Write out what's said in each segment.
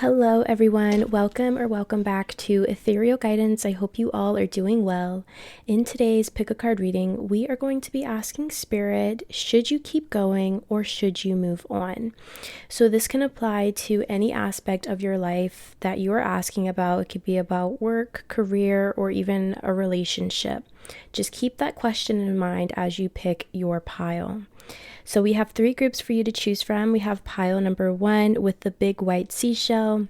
Hello everyone, welcome back to Ethereal Guidance. I hope you all are doing well. In today's pick a card reading, we are going to be asking Spirit, should you keep going or should you move on? So this can apply to any aspect of your life that you are asking about. It could be about work, career, or even a relationship. Just keep that question in mind as you pick your pile. So we have 3 groups for you to choose from. We have pile number 1 with the big white seashell,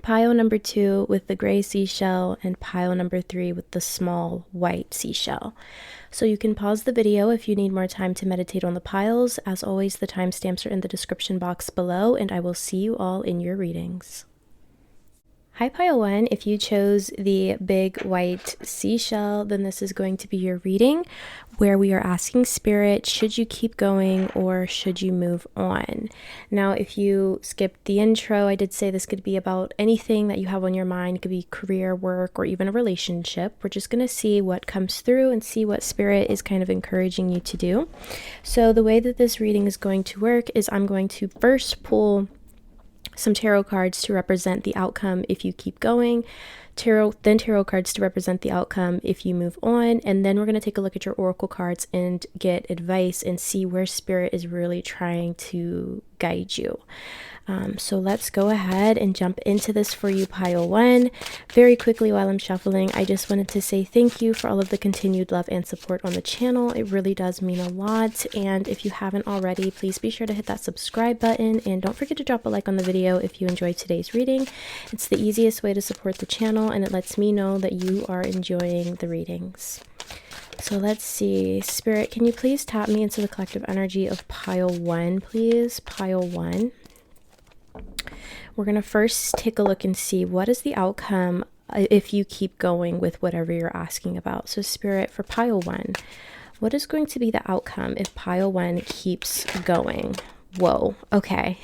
pile number 2 with the gray seashell, and pile number 3 with the small white seashell. So you can pause the video if you need more time to meditate on the piles. As always, the timestamps are in the description box below, and I will see you all in your readings. Hi pile 1, if you chose the big white seashell, then this is going to be your reading where we are asking Spirit, should you keep going or should you move on? Now, if you skipped the intro, I did say this could be about anything that you have on your mind. It could be career, work, or even a relationship. We're just going to see what comes through and see what Spirit is kind of encouraging you to do. So the way that this reading is going to work is I'm going to first pull some tarot cards to represent the outcome if you keep going, then tarot cards to represent the outcome if you move on, and then we're going to take a look at your oracle cards and get advice and see where Spirit is really trying to guide you. So let's go ahead and jump into this for you, pile 1. Very quickly while I'm shuffling, I just wanted to say thank you for all of the continued love and support on the channel. It really does mean a lot, and if you haven't already, please be sure to hit that subscribe button, and don't forget to drop a like on the video if you enjoyed today's reading. It's the easiest way to support the channel, and it lets me know that you are enjoying the readings. So let's see. Spirit, can you please tap me into the collective energy of pile 1, please? Pile 1. We're going to first take a look and see what is the outcome if you keep going with whatever you're asking about. So Spirit, for pile 1, what is going to be the outcome if pile 1 keeps going? Whoa, okay.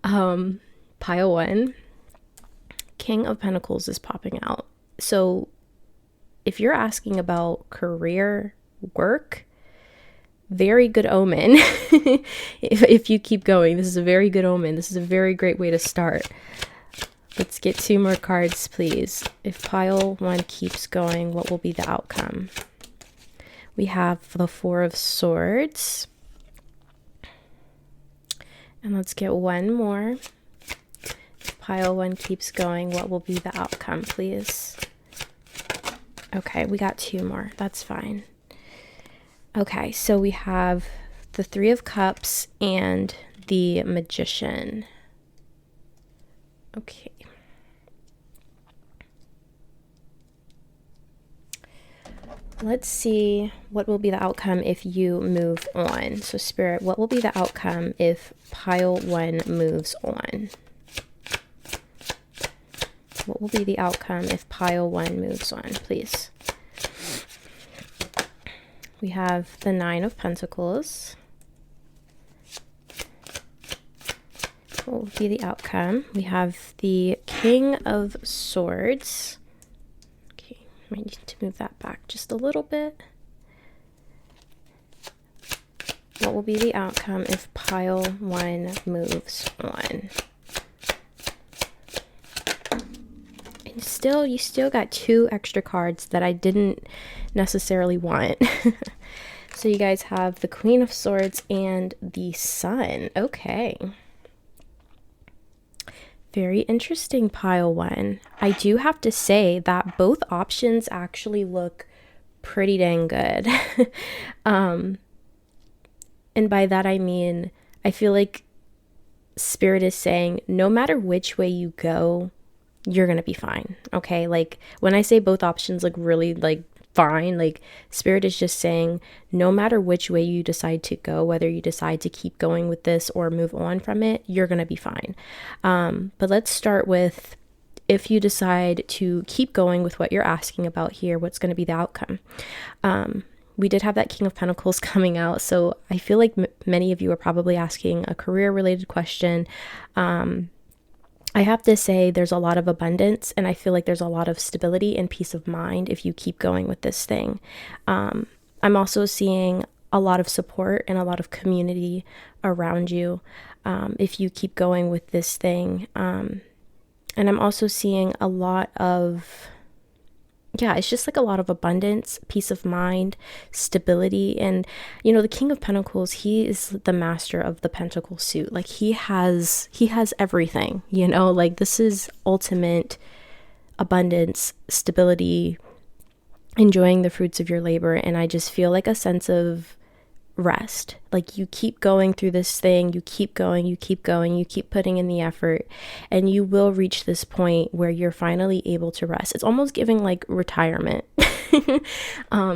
Pile 1, King of Pentacles is popping out. So if you're asking about career, work, very good omen. if you keep going, this is a very good omen. This is a very great way to start. Let's get 2 more cards, please. If pile 1 keeps going, what will be the outcome? We have the 4 of Swords. And let's get 1 more. If pile 1 keeps going, what will be the outcome, please? Okay, we got 2 more. That's fine. Okay, so we have the 3 of Cups and the Magician. Okay. Let's see what will be the outcome if you move on. So Spirit, what will be the outcome if pile 1 moves on? What will be the outcome if pile 1 moves on, please? We have the 9 of Pentacles. What will be the outcome? We have the King of Swords. Okay, might need to move that back just a little bit. What will be the outcome if pile 1 moves on? And you still got 2 extra cards that I didn't necessarily want. So you guys have the Queen of Swords and the Sun. Okay. Very interesting, pile 1. I do have to say that both options actually look pretty dang good. And by that I mean, I feel like Spirit is saying no matter which way you go, you're gonna be fine. Okay, like when I say both options look really like fine, like Spirit is just saying no matter which way you decide to go, whether you decide to keep going with this or move on from it, you're gonna be fine. But let's start with, if you decide to keep going with what you're asking about here, what's going to be the outcome? We did have that King of Pentacles coming out, so I feel like many of you are probably asking a career related question. I have to say there's a lot of abundance, and I feel like there's a lot of stability and peace of mind if you keep going with this thing. I'm also seeing a lot of support and a lot of community around you. if you keep going with this thing. And I'm also seeing a lot of, it's just like a lot of abundance, peace of mind, stability. And, the King of Pentacles, he is the master of the pentacle suit. Like he has everything, like this is ultimate abundance, stability, enjoying the fruits of your labor. And I just feel like a sense of rest. Like you keep going through this thing, you keep going, you keep putting in the effort, and you will reach this point where you're finally able to rest. It's almost giving like retirement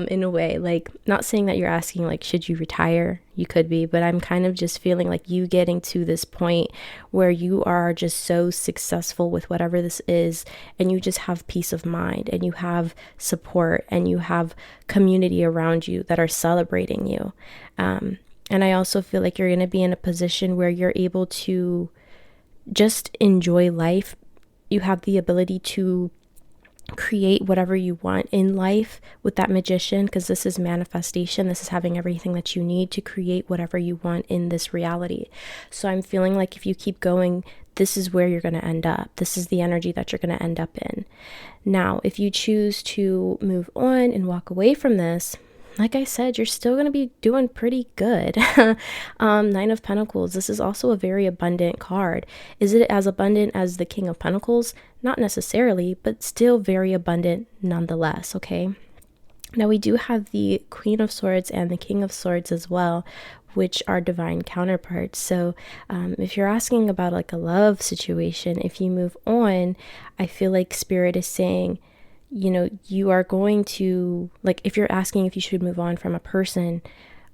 in a way. Like, not saying that you're asking like, should you retire? You could be, but I'm kind of just feeling like you getting to this point where you are just so successful with whatever this is, and you just have peace of mind, and you have support, and you have community around you that are celebrating you. And I also feel like you're going to be in a position where you're able to just enjoy life. You have the ability to create whatever you want in life with that Magician, because this is manifestation. This is having everything that you need to create whatever you want in this reality. So I'm feeling like if you keep going, this is where you're going to end up. This is the energy that you're going to end up in. Now, if you choose to move on and walk away from this, like I said, you're still going to be doing pretty good. Nine of Pentacles. This is also a very abundant card. Is it as abundant as the King of Pentacles? Not necessarily, but still very abundant nonetheless, okay? Now we do have the Queen of Swords and the King of Swords as well, which are divine counterparts. So if you're asking about like a love situation, if you move on, I feel like Spirit is saying, you are going to, like, if you're asking if you should move on from a person,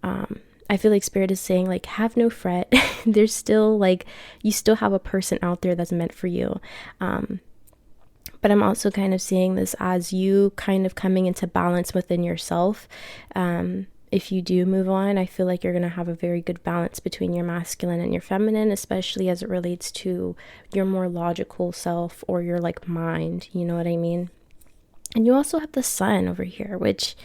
I feel like Spirit is saying, like, have no fret. There's still, like, you still have a person out there that's meant for you. But I'm also kind of seeing this as you kind of coming into balance within yourself. If you do move on, I feel like you're going to have a very good balance between your masculine and your feminine, especially as it relates to your more logical self or your, like, mind. You know what I mean? And you also have the Sun over here, which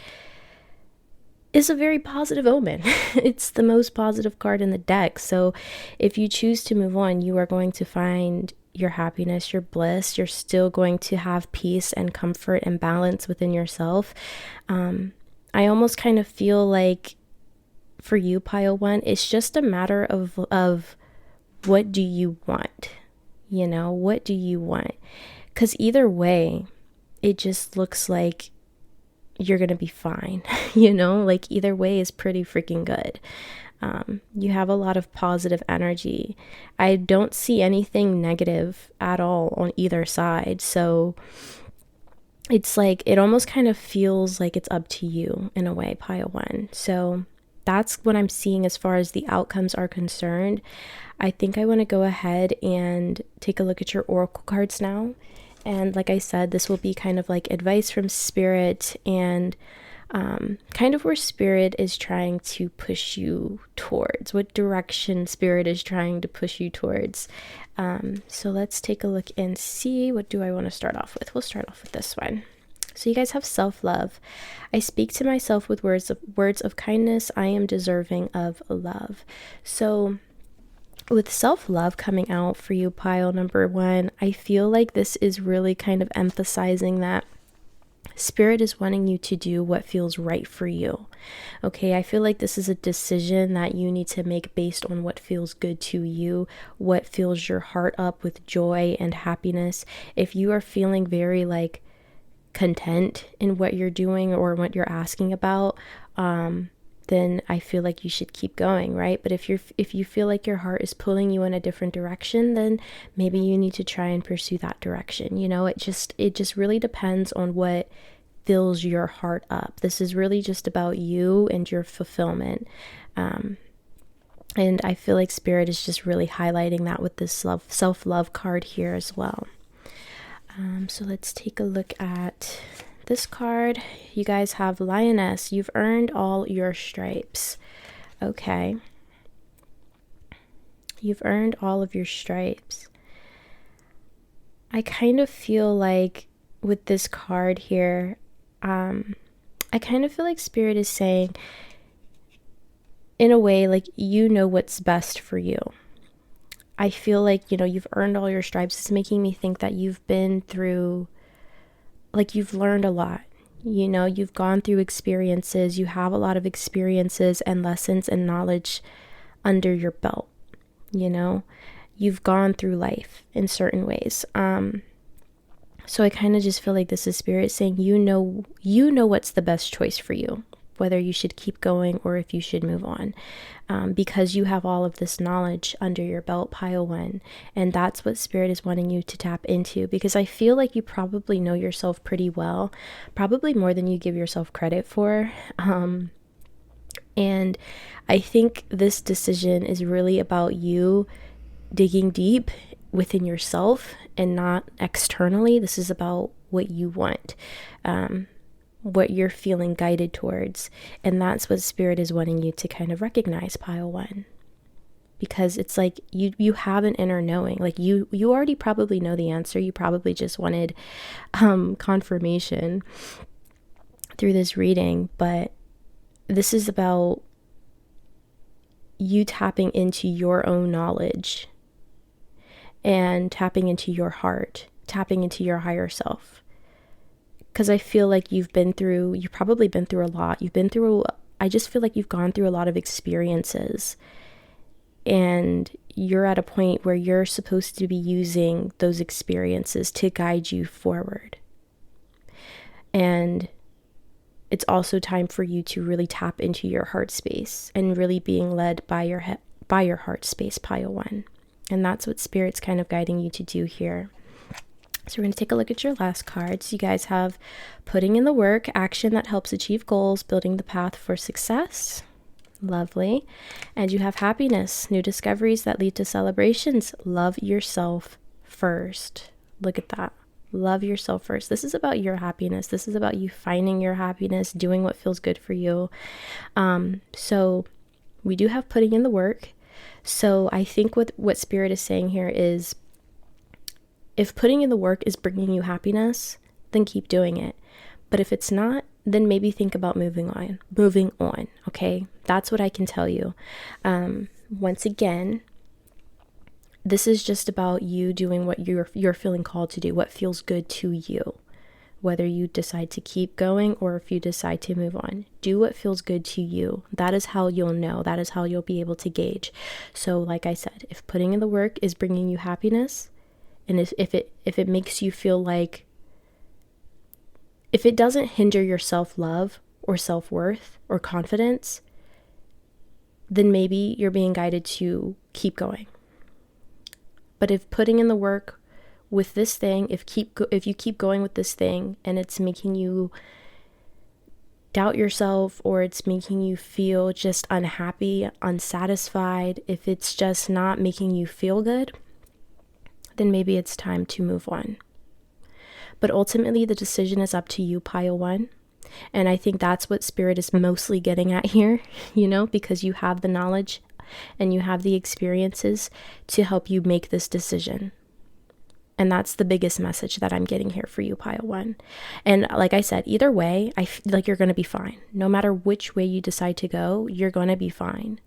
is a very positive omen. It's the most positive card in the deck. So if you choose to move on, you are going to find your happiness, your bliss. You're still going to have peace and comfort and balance within yourself. I almost kind of feel like for you, Pile 1, it's just a matter of what do you want? What do you want? Because either way, it just looks like you're going to be fine, like either way is pretty freaking good. You have a lot of positive energy. I don't see anything negative at all on either side. So it's like, it almost kind of feels like it's up to you in a way, Pile 1. So that's what I'm seeing as far as the outcomes are concerned. I think I want to go ahead and take a look at your oracle cards now. And like I said, this will be kind of like advice from Spirit and kind of where Spirit is trying to push you towards, what direction Spirit is trying to push you towards. So let's take a look and see, what do I want to start off with? We'll start off with this one. So you guys have self-love. I speak to myself with words of kindness. I am deserving of love. So with self-love coming out for you, Pile number 1, I feel like this is really kind of emphasizing that Spirit is wanting you to do what feels right for you. Okay, I feel like this is a decision that you need to make based on what feels good to you, what fills your heart up with joy and happiness. If you are feeling very like content in what you're doing or what you're asking about, then I feel like you should keep going, right? But if you feel like your heart is pulling you in a different direction, then maybe you need to try and pursue that direction. It just really depends on what fills your heart up. This is really just about you and your fulfillment. And I feel like Spirit is just really highlighting that with this self-love card here as well. So let's take a look at this card. You guys have Lioness. You've earned all your stripes. Okay. You've earned all of your stripes. I kind of feel like with this card here, I kind of feel like Spirit is saying, in a way, like, you know what's best for you. I feel like, you know, you've earned all your stripes. It's making me think that you've been through, like, you've learned a lot. You know, you've gone through experiences. You have a lot of experiences and lessons and knowledge under your belt. You know, you've gone through life in certain ways. So I kind of just feel like this is spirit saying, you know what's the best choice for you, whether you should keep going or if you should move on, because you have all of this knowledge under your belt, pile one. And that's what spirit is wanting you to tap into, because I feel like you probably know yourself pretty well, probably more than you give yourself credit for. And I think this decision is really about you digging deep within yourself and not externally. This is about what you want, what you're feeling guided towards. And that's what spirit is wanting you to kind of recognize, pile one. Because it's like you have an inner knowing. Like you already probably know the answer. You probably just wanted confirmation through this reading. But this is about you tapping into your own knowledge and tapping into your heart, tapping into your higher self. Because I feel like you've probably been through a lot. I just feel like you've gone through a lot of experiences. And you're at a point where you're supposed to be using those experiences to guide you forward. And it's also time for you to really tap into your heart space and really being led by your heart space, pile one. And that's what spirit's kind of guiding you to do here. So we're going to take a look at your last cards. You guys have putting in the work, action that helps achieve goals, building the path for success. Lovely. And you have happiness, new discoveries that lead to celebrations. Love yourself first. Look at that. Love yourself first. This is about your happiness. This is about you finding your happiness, doing what feels good for you. So we do have putting in the work. So I think what spirit is saying here is, if putting in the work is bringing you happiness, then keep doing it. But if it's not, then maybe think about moving on. Okay. That's what I can tell you. Once again, this is just about you doing what you're feeling called to do, what feels good to you, whether you decide to keep going or if you decide to move on. Do what feels good to you. That is how you'll know. That is how you'll be able to gauge. So like I said, if putting in the work is bringing you happiness, and if it makes you feel like, if it doesn't hinder your self-love or self-worth or confidence, then maybe you're being guided to keep going. But if putting in the work with this thing, if you keep going with this thing and it's making you doubt yourself, or it's making you feel just unhappy, unsatisfied, if it's just not making you feel good, then maybe it's time to move on. But ultimately, the decision is up to you, pile one. And I think that's what spirit is mostly getting at here, because you have the knowledge and you have the experiences to help you make this decision. And that's the biggest message that I'm getting here for you, pile one. And like I said, either way, I feel like you're going to be fine. No matter which way you decide to go, you're going to be fine.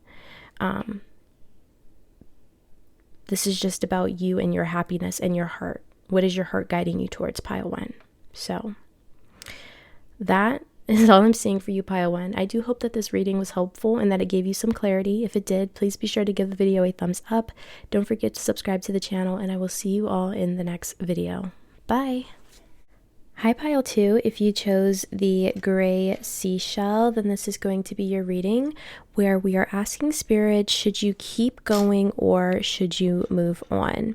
This is just about you and your happiness and your heart. What is your heart guiding you towards, pile one? So that is all I'm seeing for you, pile one. I do hope that this reading was helpful and that it gave you some clarity. If it did, please be sure to give the video a thumbs up. Don't forget to subscribe to the channel, and I will see you all in the next video. Bye! Hi, pile two. If you chose the gray seashell, then this is going to be your reading where we are asking spirit, should you keep going or should you move on?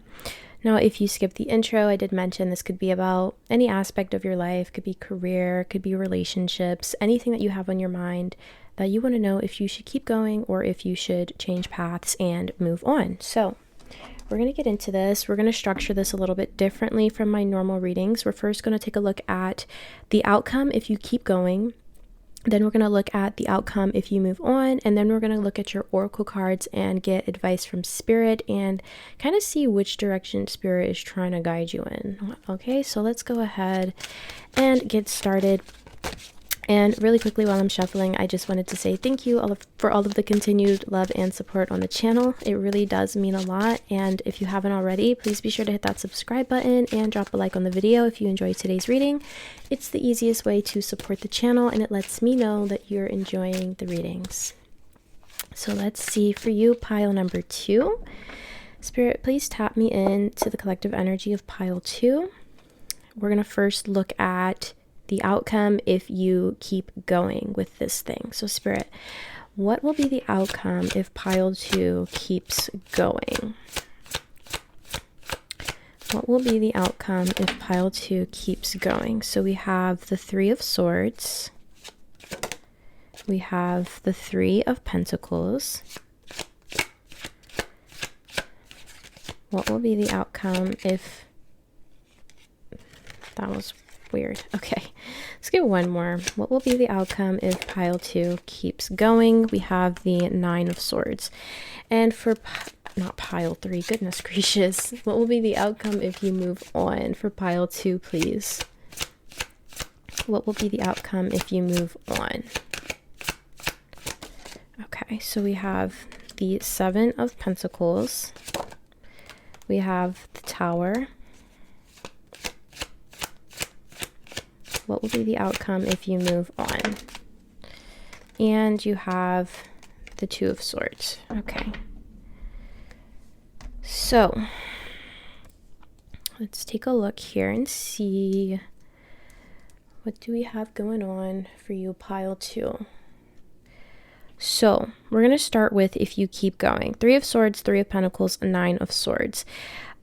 Now, if you skip the intro, I did mention this could be about any aspect of your life, could be career, could be relationships, anything that you have on your mind that you want to know if you should keep going or if you should change paths and move on. So we're going to get into this. We're going to structure this a little bit differently from my normal readings. We're first going to take a look at the outcome if you keep going. Then we're going to look at the outcome if you move on, and then we're going to look at your oracle cards and get advice from spirit and kind of see which direction spirit is trying to guide you in. Okay, so let's go ahead and get started. And really quickly while I'm shuffling, I just wanted to say thank you for all of the continued love and support on the channel. It really does mean a lot. And if you haven't already, please be sure to hit that subscribe button and drop a like on the video if you enjoyed today's reading. It's the easiest way to support the channel, and it lets me know that you're enjoying the readings. So let's see for you, pile number 2. Spirit, please tap me in to the collective energy of pile 2. We're going to first look at the outcome if you keep going with this thing. So Spirit, what will be the outcome if pile 2 keeps going? What will be the outcome if pile 2 keeps going? So we have the 3 of Swords. We have the 3 of Pentacles. What will be the outcome if... That was weird. Okay, let's get one more. What will be the outcome if pile 2 keeps going? We have the 9 of Swords. And for not pile 3, goodness gracious, what will be the outcome if you move on? For pile 2, please. What will be the outcome if you move on? Okay, so we have the 7 of Pentacles. We have the Tower. What will be the outcome if you move on? And you have the 2 of Swords. Okay. So, let's take a look here and see what do we have going on for you, pile 2. So, we're going to start with if you keep going. 3 of Swords, 3 of Pentacles, 9 of Swords.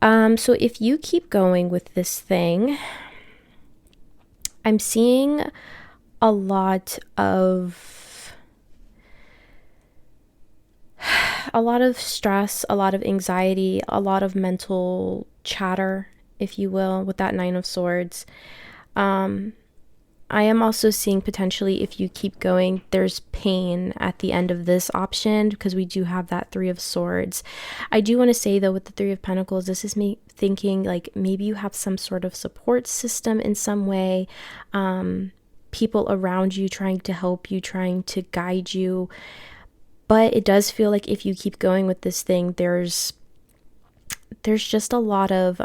So if you keep going with this thing, I'm seeing a lot of stress, a lot of anxiety, a lot of mental chatter, if you will, with that 9 of Swords. I am also seeing potentially if you keep going, there's pain at the end of this option because we do have that 3 of Swords. I do want to say though, with the 3 of Pentacles, this is me thinking like maybe you have some sort of support system in some way, people around you trying to help you, trying to guide you. But it does feel like if you keep going with this thing, there's just a lot of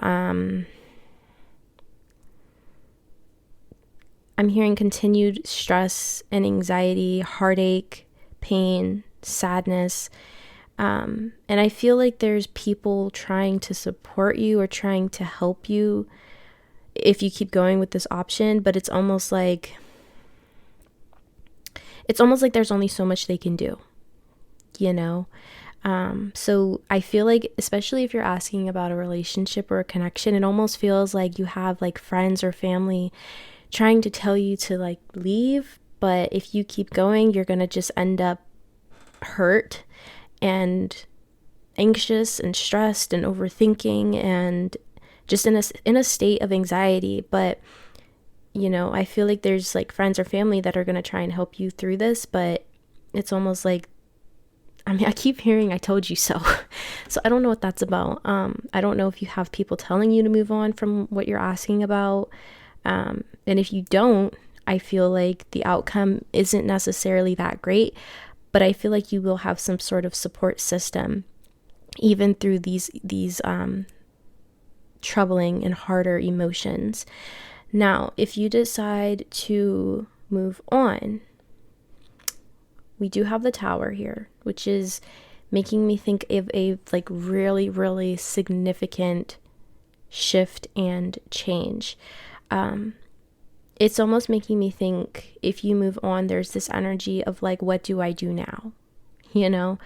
I'm hearing continued stress and anxiety, heartache, pain, sadness. And I feel like there's people trying to support you or trying to help you if you keep going with this option, but it's almost like there's only so much they can do, you know? So I feel like, especially if you're asking about a relationship or a connection, it almost feels like you have like friends or family trying to tell you to like leave, but if you keep going, you're gonna just end up hurt and anxious and stressed and overthinking and just in a state of anxiety. But you know, I feel like there's like friends or family that are gonna try and help you through this, but it's almost like, I mean, I keep hearing I told you so. So I don't know what that's about. I don't know if you have people telling you to move on from what you're asking about. And if you don't, I feel like the outcome isn't necessarily that great, but I feel like you will have some sort of support system even through these troubling and harder emotions. Now, if you decide to move on, we do have the Tower here, which is making me think of a like really, really significant shift and change. It's almost making me think if you move on, there's this energy of like, what do I do now? You know,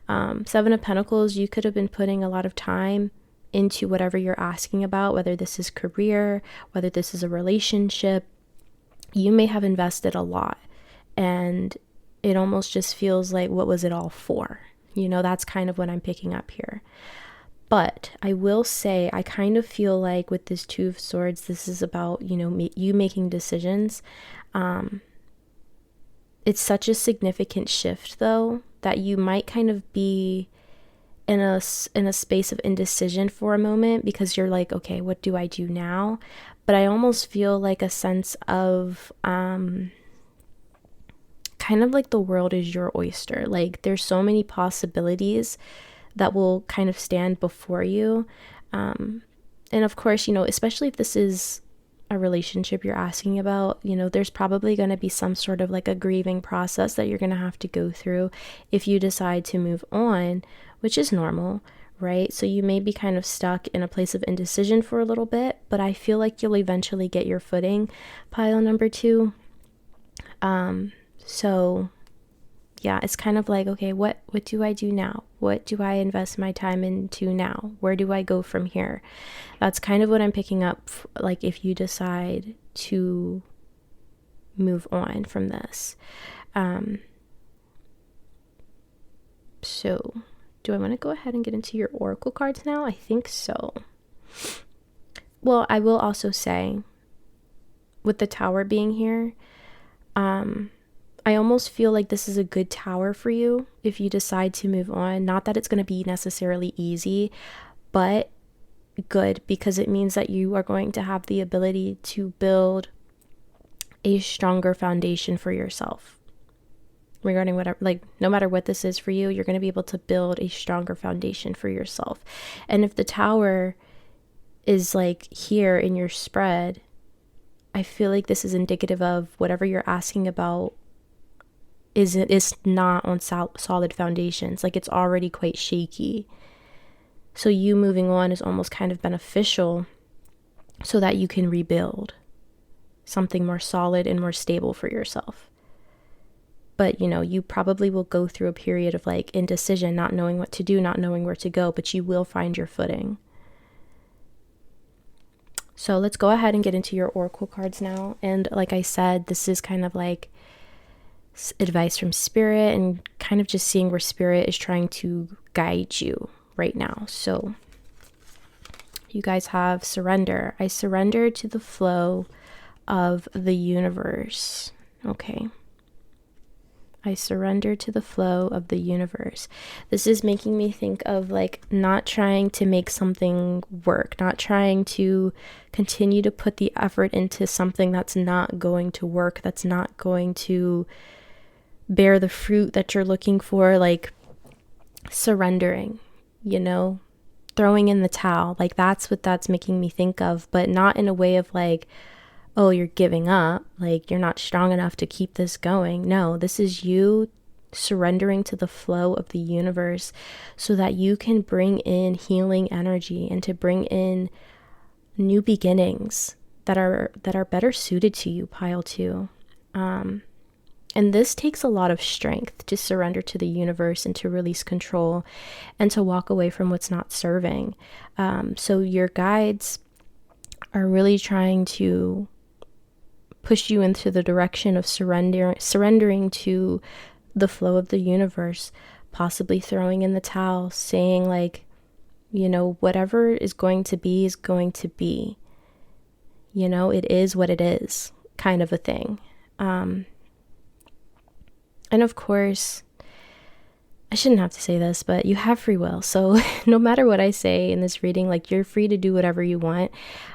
7 of Pentacles, you could have been putting a lot of time into whatever you're asking about, whether this is career, whether this is a relationship. You may have invested a lot and it almost just feels like, what was it all for? You know, that's kind of what I'm picking up here. But I will say, I kind of feel like with this 2 of Swords, this is about, you know, you making decisions. It's such a significant shift, though, that you might kind of be in a space of indecision for a moment because you're like, okay, what do I do now? But I almost feel like a sense of kind of like the world is your oyster. Like there's so many possibilities that will kind of stand before you. And of course, you know, especially if this is a relationship you're asking about, you know, there's probably going to be some sort of like a grieving process that you're going to have to go through if you decide to move on, which is normal, right? So you may be kind of stuck in a place of indecision for a little bit, but I feel like you'll eventually get your footing, pile number 2. So yeah, it's kind of like, okay, what do I do now? What do I invest my time into now? Where do I go from here? That's kind of what I'm picking up, like if you decide to move on from this. So do I want to go ahead and get into your oracle cards now? I think so. Well, I will also say, with the Tower being here, I almost feel like this is a good tower for you if you decide to move on. Not that it's going to be necessarily easy, but good, because it means that you are going to have the ability to build a stronger foundation for yourself. Regarding whatever, like no matter what this is for you, you're going to be able to build a stronger foundation for yourself. And if the Tower is like here in your spread, I feel like this is indicative of whatever you're asking about is not on solid foundations. Like it's already quite shaky. So you moving on is almost kind of beneficial so that you can rebuild something more solid and more stable for yourself. But, you know, you probably will go through a period of like indecision, not knowing what to do, not knowing where to go, but you will find your footing. So let's go ahead and get into your oracle cards now. And like I said, this is kind of like advice from spirit and kind of just seeing where spirit is trying to guide you right now. So you guys have surrender. I surrender to the flow of the universe. Okay. I surrender to the flow of the universe. This is making me think of like not trying to make something work, not trying to continue to put the effort into something that's not going to work, that's not going to bear the fruit that you're looking for, like surrendering, you know, throwing in the towel. Like that's what that's making me think of, but not in a way of like, oh, you're giving up, like you're not strong enough to keep this going. No, this is you surrendering to the flow of the universe so that you can bring in healing energy and to bring in new beginnings that are better suited to you, pile 2. And this takes a lot of strength to surrender to the universe and to release control and to walk away from what's not serving. So your guides are really trying to push you into the direction of surrendering to the flow of the universe, possibly throwing in the towel, saying like, you know, whatever is going to be is going to be. You know, it is what it is, kind of a thing. And of course, I shouldn't have to say this, but you have free will. So no matter what I say in this reading, like you're free to do whatever you want.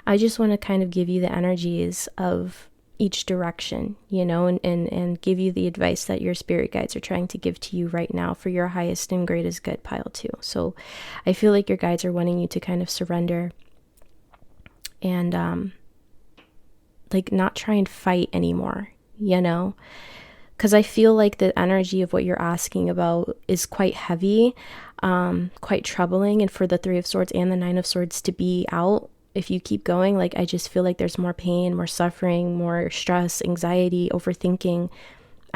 I just want to kind of give you the energies of each direction, you know, and give you the advice that your spirit guides are trying to give to you right now for your highest and greatest good, pile 2. So I feel like your guides are wanting you to kind of surrender and like not try and fight anymore, you know. Because I feel like the energy of what you're asking about is quite heavy, quite troubling. And for the 3 of Swords and the 9 of Swords to be out, if you keep going, like I just feel like there's more pain, more suffering, more stress, anxiety, overthinking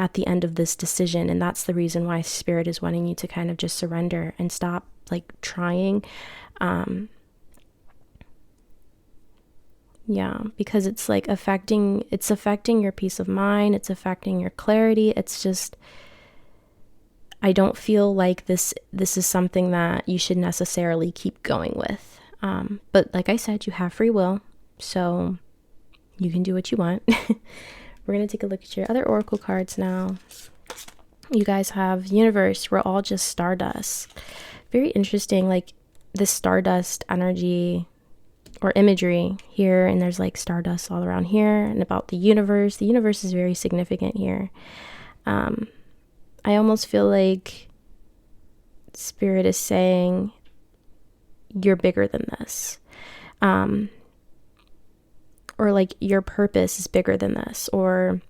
at the end of this decision. And that's the reason why Spirit is wanting you to kind of just surrender and stop like trying. Yeah, because it's like affecting your peace of mind. It's affecting your clarity. It's just, I don't feel like this is something that you should necessarily keep going with. But like I said, you have free will, so you can do what you want. We're going to take a look at your other oracle cards now. You guys have universe. We're all just stardust. Very interesting, like this stardust energy or imagery here, and there's like stardust all around here, and about the universe. The universe is very significant here. I almost feel like Spirit is saying you're bigger than this. Or like your purpose is bigger than this, or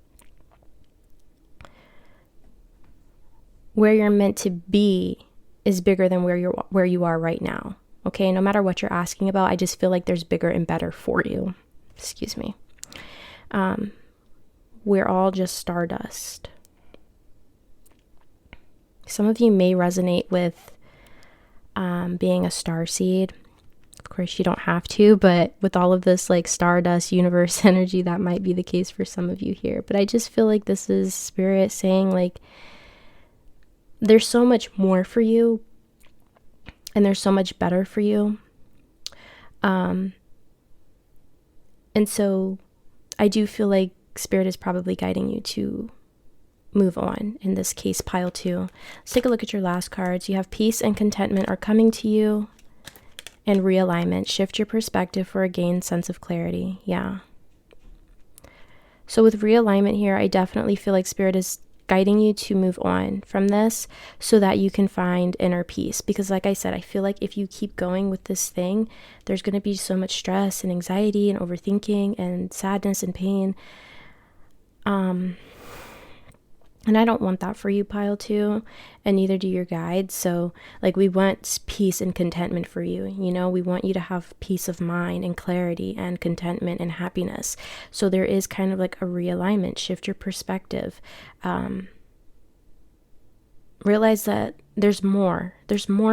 where you're meant to be is bigger than where you are right now. Okay, no matter what you're asking about, I just feel like there's bigger and better for you. Excuse me. We're all just stardust. Some of you may resonate with being a starseed. Of course, you don't have to, but with all of this like stardust universe energy, that might be the case for some of you here. But I just feel like this is Spirit saying like there's so much more for you and there's so much better for you. And so I do feel like Spirit is probably guiding you to move on. In this case, pile 2. Let's take a look at your last cards. You have peace and contentment are coming to you, and realignment. Shift your perspective for a gained sense of clarity. Yeah. So with realignment here, I definitely feel like Spirit is guiding you to move on from this so that you can find inner peace. Because like I said, I feel like if you keep going with this thing, there's going to be so much stress and anxiety and overthinking and sadness and pain. And I don't want that for you, pile 2, and neither do your guides. So like we want peace and contentment for you. You know, we want you to have peace of mind and clarity and contentment and happiness. So there is kind of like a realignment. Shift your perspective. Realize that there's more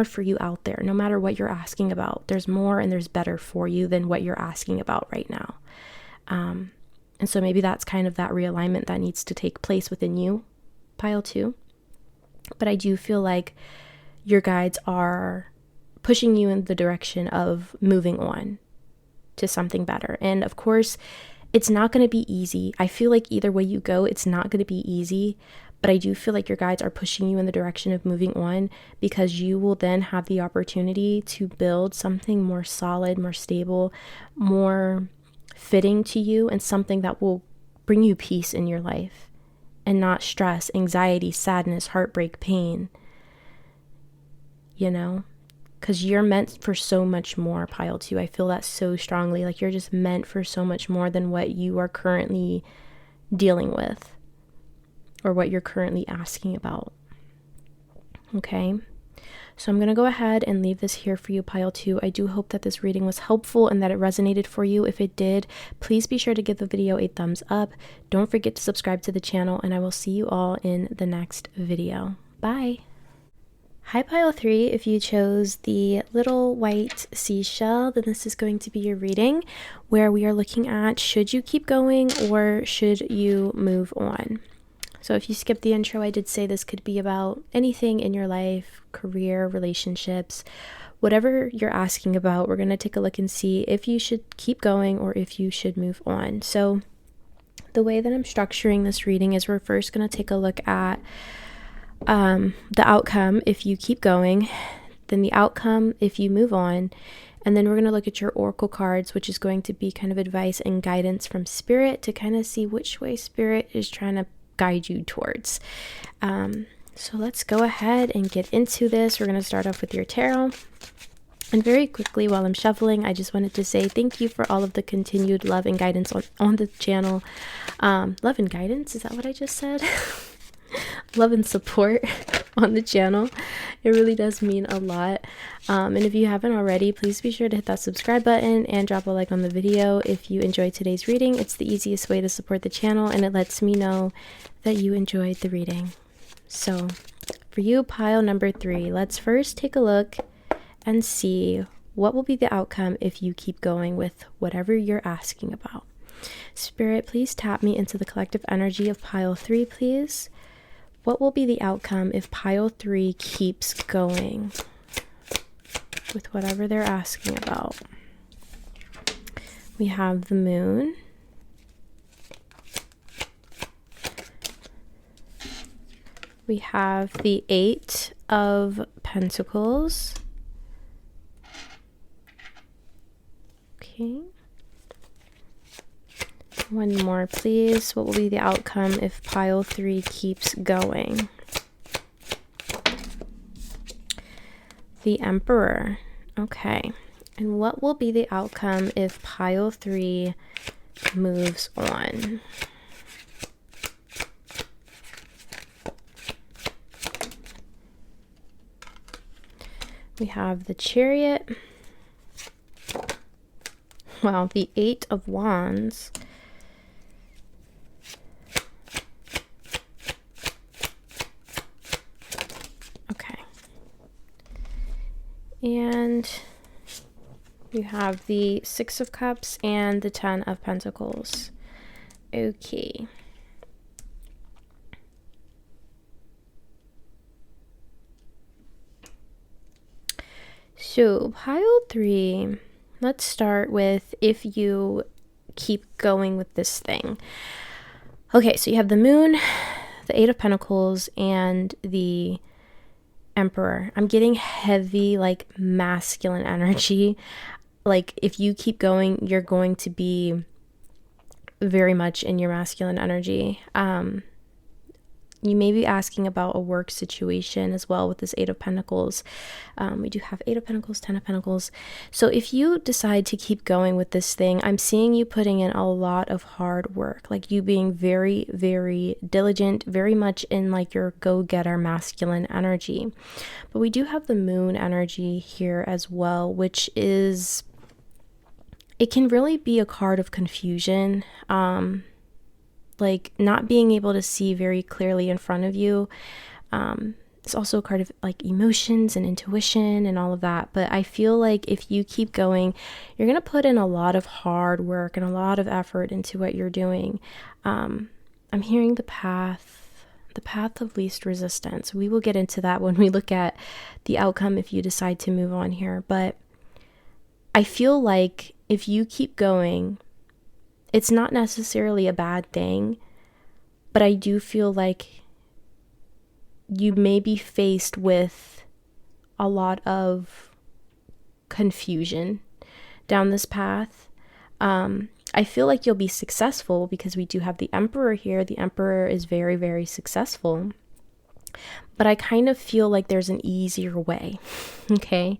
for you out there. No matter what you're asking about, there's more and there's better for you than what you're asking about right now. And so maybe that's kind of that realignment that needs to take place within you, pile 2. But I do feel like your guides are pushing you in the direction of moving on to something better. And of course, it's not going to be easy. I feel like either way you go, it's not going to be easy. But I do feel like your guides are pushing you in the direction of moving on, because you will then have the opportunity to build something more solid, more stable, more fitting to you, and something that will bring you peace in your life and not stress, anxiety, sadness, heartbreak, pain. You know, because you're meant for so much more, pile 2. I feel that so strongly. Like you're just meant for so much more than what you are currently dealing with or what you're currently asking about. Okay. So I'm going to go ahead and leave this here for you, pile 2. I do hope that this reading was helpful and that it resonated for you. If it did, please be sure to give the video a thumbs up. Don't forget to subscribe to the channel, and I will see you all in the next video. Bye. Hi, pile 3. If you chose the little white seashell, then this is going to be your reading where we are looking at, should you keep going or should you move on? So if you skip the intro, I did say this could be about anything in your life, career, relationships, whatever you're asking about. We're going to take a look and see if you should keep going or if you should move on. So the way that I'm structuring this reading is we're first going to take a look at the outcome if you keep going, then the outcome if you move on, and then we're going to look at your oracle cards, which is going to be kind of advice and guidance from Spirit to kind of see which way Spirit is trying to guide you towards. So let's go ahead and get into this. We're going to start off with your tarot. And very quickly, while I'm shuffling, I just wanted to say thank you for all of the continued love and guidance on the channel. Love and guidance, is that what I just said? Love and support on the channel. It really does mean a lot. And if you haven't already, please be sure to hit that subscribe button and drop a like on the video if you enjoyed today's reading. It's the easiest way to support the channel, and it lets me know that you enjoyed the reading. So for you, pile number 3, let's first take a look and see what will be the outcome if you keep going with whatever you're asking about. Spirit, please tap me into the collective energy of pile 3, please. What will be the outcome if pile 3 keeps going with whatever they're asking about? We have the moon. We have the 8 of Pentacles. Okay. One more, please. What will be the outcome if pile 3 keeps going? The Emperor. Okay. And what will be the outcome if pile 3 moves on? We have the Chariot. Wow, the 8 of Wands. Okay. And you have the 6 of Cups and the 10 of Pentacles. Okay. So, pile 3, let's start with if you keep going with this thing. Okay, so you have the Moon, the 8 of Pentacles, and the Emperor. I'm getting heavy, like, masculine energy. Like, if you keep going, you're going to be very much in your masculine energy. You may be asking about a work situation as well with this 8 of Pentacles. We do have 8 of Pentacles, 10 of Pentacles. So if you decide to keep going with this thing, I'm seeing you putting in a lot of hard work, like you being very, very diligent, very much in like your go-getter masculine energy. But we do have the Moon energy here as well, which is, it can really be a card of confusion. Like not being able to see very clearly in front of you. It's also a card of like emotions and intuition and all of that. But I feel like if you keep going, you're going to put in a lot of hard work and a lot of effort into what you're doing. I'm hearing the path of least resistance. We will get into that when we look at the outcome if you decide to move on here. But I feel like if you keep going, it's not necessarily a bad thing, but I do feel like you may be faced with a lot of confusion down this path. I feel like you'll be successful because we do have the Emperor here. The Emperor is very, very successful, but I kind of feel like there's an easier way, okay?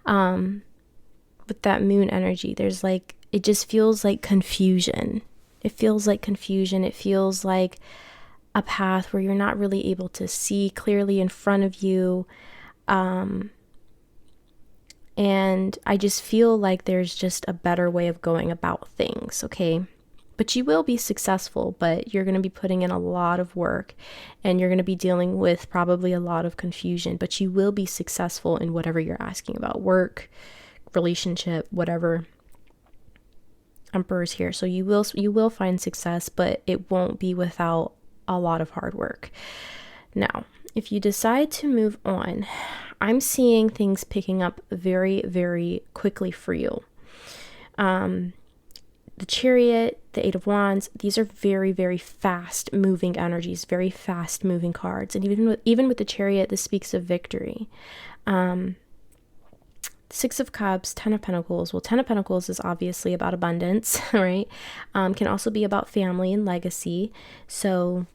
With that Moon energy, there's like, it just feels like confusion. It feels like confusion. It feels like a path where you're not really able to see clearly in front of you. And I just feel like there's just a better way of going about things, okay? But you will be successful, but you're going to be putting in a lot of work and you're going to be dealing with probably a lot of confusion, but you will be successful in whatever you're asking about, work, relationship, whatever. Emperor's here, so you will find success, but it won't be without a lot of hard work. Now, if you decide to move on, I'm seeing things picking up very, very quickly for you. The Chariot, the 8 of Wands, these are very, very fast moving energies, very fast moving cards, and even with the Chariot, this speaks of victory. 6 of Cups, 10 of Pentacles. Well, 10 of Pentacles is obviously about abundance, right? Can also be about family and legacy. So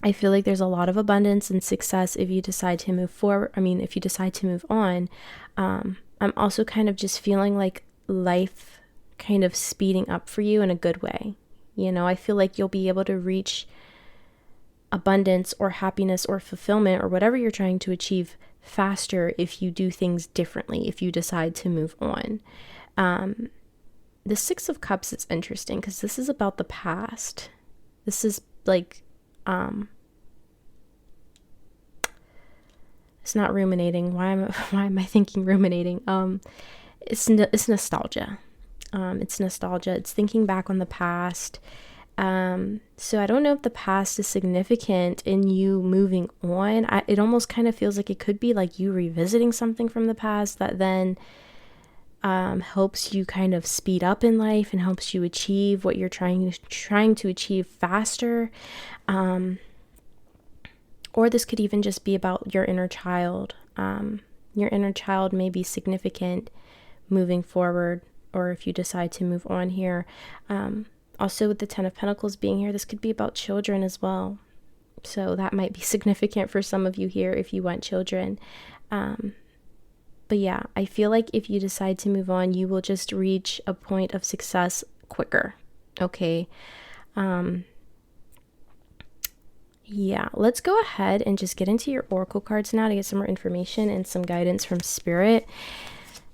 I feel like there's a lot of abundance and success if you decide to move forward. I mean, if you decide to move on. I'm also kind of just feeling like life kind of speeding up for you in a good way. You know, I feel like you'll be able to reach abundance or happiness or fulfillment or whatever you're trying to achieve faster if you do things differently, if you decide to move on. The 6 of Cups is interesting because this is about the past. This is like, it's not ruminating. Why am I thinking ruminating? It's nostalgia. It's nostalgia. It's thinking back on the past. So I don't know if the past is significant in you moving on. It almost kind of feels like it could be like you revisiting something from the past that then helps you kind of speed up in life and helps you achieve what you're trying to achieve faster. Or this could even just be about your inner child. Your inner child may be significant moving forward, or if you decide to move on here. Also, with the Ten of Pentacles being here, this could be about children as well. So that might be significant for some of you here if you want children. But yeah, I feel like if you decide to move on, you will just reach a point of success quicker. Okay. Yeah, let's go ahead and just get into your oracle cards now to get some more information and some guidance from spirit.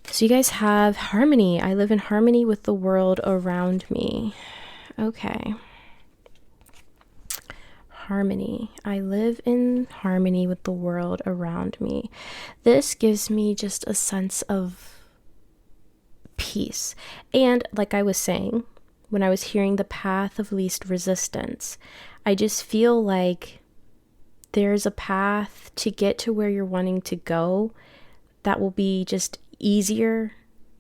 So you guys have harmony. I live in harmony with the world around me. Okay. Harmony. I live in harmony with the world around me. This gives me just a sense of peace. And like I was saying, when I was hearing the path of least resistance, I just feel like there's a path to get to where you're wanting to go that will be just easier.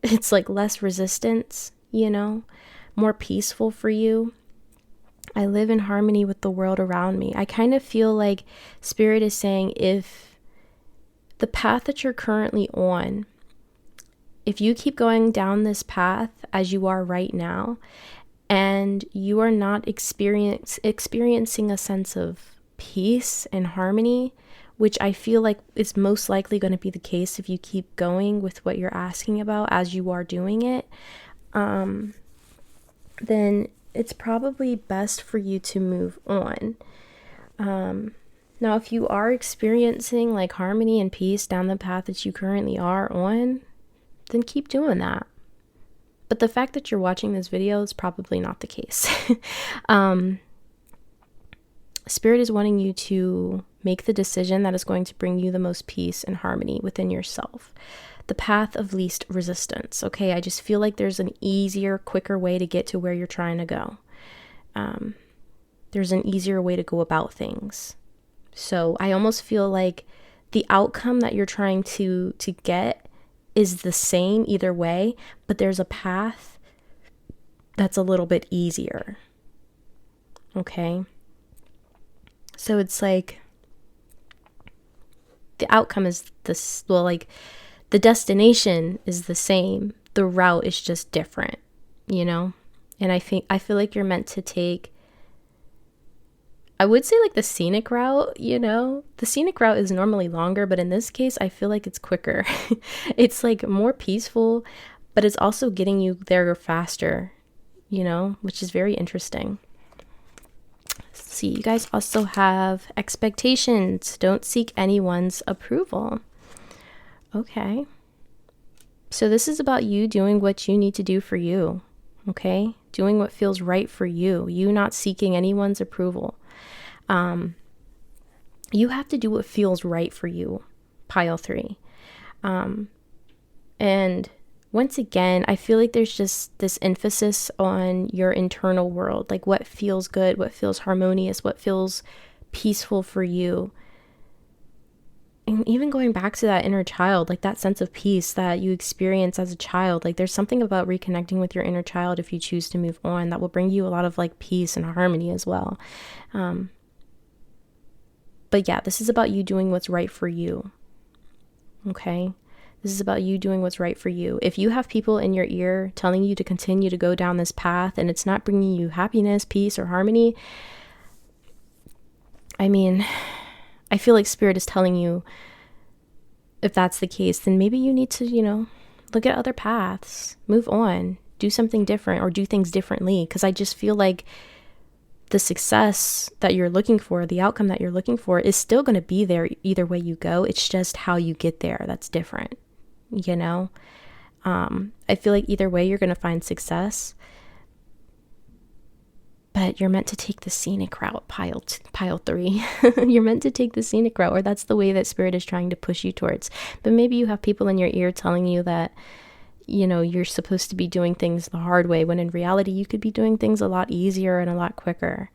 It's like less resistance, you know, more peaceful for you. I live in harmony with the world around me. I kind of feel like spirit is saying, if the path that you're currently on, if you keep going down this path as you are right now, and you are not experiencing a sense of peace and harmony, which I feel like is most likely going to be the case if you keep going with what you're asking about as you are doing it, then it's probably best for you to move on. Now, if you are experiencing like harmony and peace down the path that you currently are on, then keep doing that. But the fact that you're watching this video is probably not the case. Spirit is wanting you to make the decision that is going to bring you the most peace and harmony within yourself. The path of least resistance. Okay, I just feel like there's an easier, quicker way to get to where you're trying to go. There's an easier way to go about things. So I almost feel like the outcome that you're trying to get is the same either way, but there's a path that's a little bit easier. Okay? So it's like the outcome is this, well, like the destination is the same. The route is just different, you know? And I feel like you're meant to take, I would say like the scenic route, you know? The scenic route is normally longer, but in this case, I feel like it's quicker. It's like more peaceful, but it's also getting you there faster, you know, which is very interesting. Let's see, you guys also have expectations. Don't seek anyone's approval. Okay. So this is about you doing what you need to do for you. Okay? Doing what feels right for you. You not seeking anyone's approval. You have to do what feels right for you, pile 3. And once again, I feel like there's just this emphasis on your internal world, like what feels good, what feels harmonious, what feels peaceful for you. And even going back to that inner child, like that sense of peace that you experience as a child, like there's something about reconnecting with your inner child if you choose to move on that will bring you a lot of like peace and harmony as well. But yeah, this is about you doing what's right for you. Okay? This is about you doing what's right for you. If you have people in your ear telling you to continue to go down this path and it's not bringing you happiness, peace, or harmony, I mean, I feel like spirit is telling you, if that's the case, then maybe you need to, you know, look at other paths, move on, do something different or do things differently. Because I just feel like the success that you're looking for, the outcome that you're looking for is still going to be there either way you go. It's just how you get there that's different, you know? I feel like either way you're going to find success, but you're meant to take the scenic route, pile 3. You're meant to take the scenic route, or that's the way that spirit is trying to push you towards. But maybe you have people in your ear telling you that, you know, you're supposed to be doing things the hard way, when in reality you could be doing things a lot easier and a lot quicker.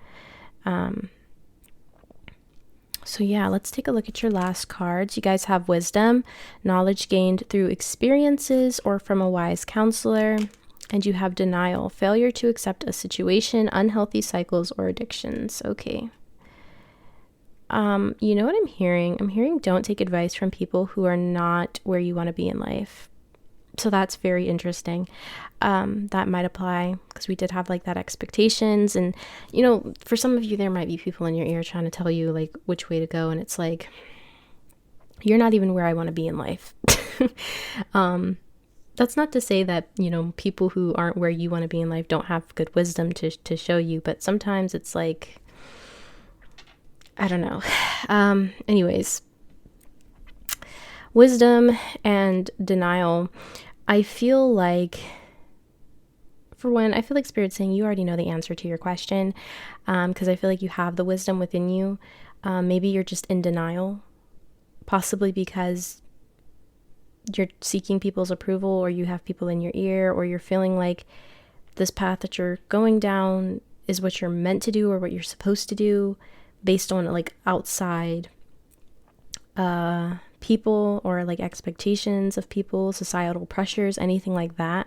So yeah, let's take a look at your last cards. You guys have wisdom, knowledge gained through experiences or from a wise counselor. And you have denial, failure to accept a situation, unhealthy cycles or addictions. Okay. You know what I'm hearing? I'm hearing don't take advice from people who are not where you want to be in life. So that's very interesting. That might apply because we did have like that expectations, and you know, for some of you, there might be people in your ear trying to tell you like which way to go, and it's like, you're not even where I want to be in life. That's not to say that, you know, people who aren't where you want to be in life don't have good wisdom to show you, but sometimes it's like, I don't know. Anyways, wisdom and denial. I feel like, for one, I feel like Spirit's saying you already know the answer to your question, because I feel like you have the wisdom within you. Maybe you're just in denial, possibly because you're seeking people's approval, or you have people in your ear, or you're feeling like this path that you're going down is what you're meant to do or what you're supposed to do based on like outside people, or like expectations of people, societal pressures, anything like that.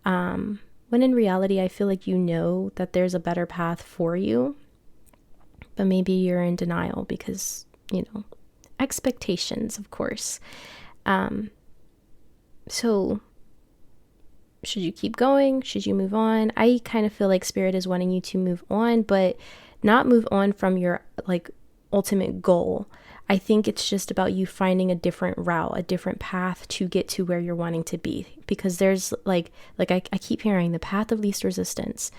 When in reality, I feel like you know that there's a better path for you, but maybe you're in denial because, you know, expectations, of course. So should you keep going? Should you move on? I kind of feel like Spirit is wanting you to move on, but not move on from your like ultimate goal. I think it's just about you finding a different route, a different path to get to where you're wanting to be. Because there's like I keep hearing the path of least resistance.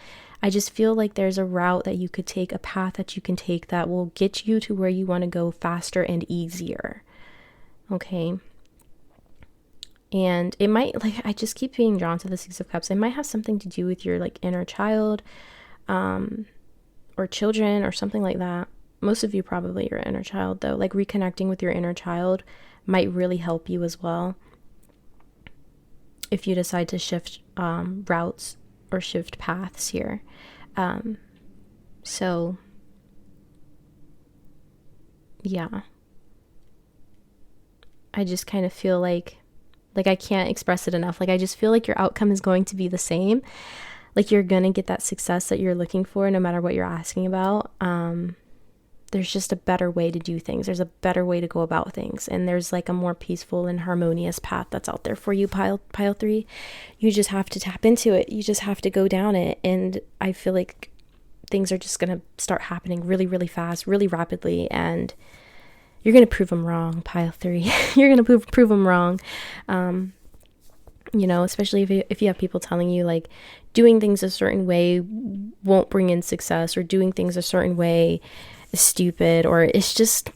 I just feel like there's a route that you could take, a path that you can take that will get you to where you want to go faster and easier. Okay. And it might, like, I just keep being drawn to the Six of Cups. It might have something to do with your like inner child, or children or something like that. Most of you probably your inner child though. Like reconnecting with your inner child might really help you as well. If you decide to shift routes or shift paths here. So yeah. I just kind of feel like I can't express it enough. Like I just feel like your outcome is going to be the same. Like you're going to get that success that you're looking for no matter what you're asking about. There's just a better way to do things. There's a better way to go about things. And there's like a more peaceful and harmonious path that's out there for you, pile 3. You just have to tap into it. You just have to go down it. And I feel like things are just going to start happening really, really fast, really rapidly. And you're going to prove them wrong, pile 3. You're going to prove them wrong. You know, especially if you have people telling you like doing things a certain way won't bring in success, or doing things a certain way is stupid, or it's just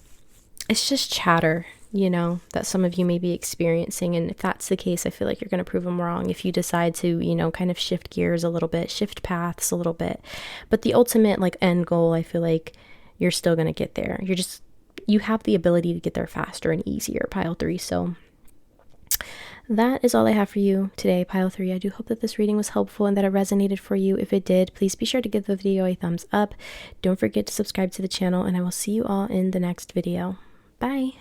chatter, you know, that some of you may be experiencing. And if that's the case, I feel like you're going to prove them wrong if you decide to, you know, kind of shift gears a little bit, shift paths a little bit. But the ultimate like end goal, I feel like you're still going to get there. You have the ability to get there faster and easier, pile 3. So that is all I have for you today, pile 3. I do hope that this reading was helpful and that it resonated for you. If it did, please be sure to give the video a thumbs up. Don't forget to subscribe to the channel, and I will see you all in the next video. Bye.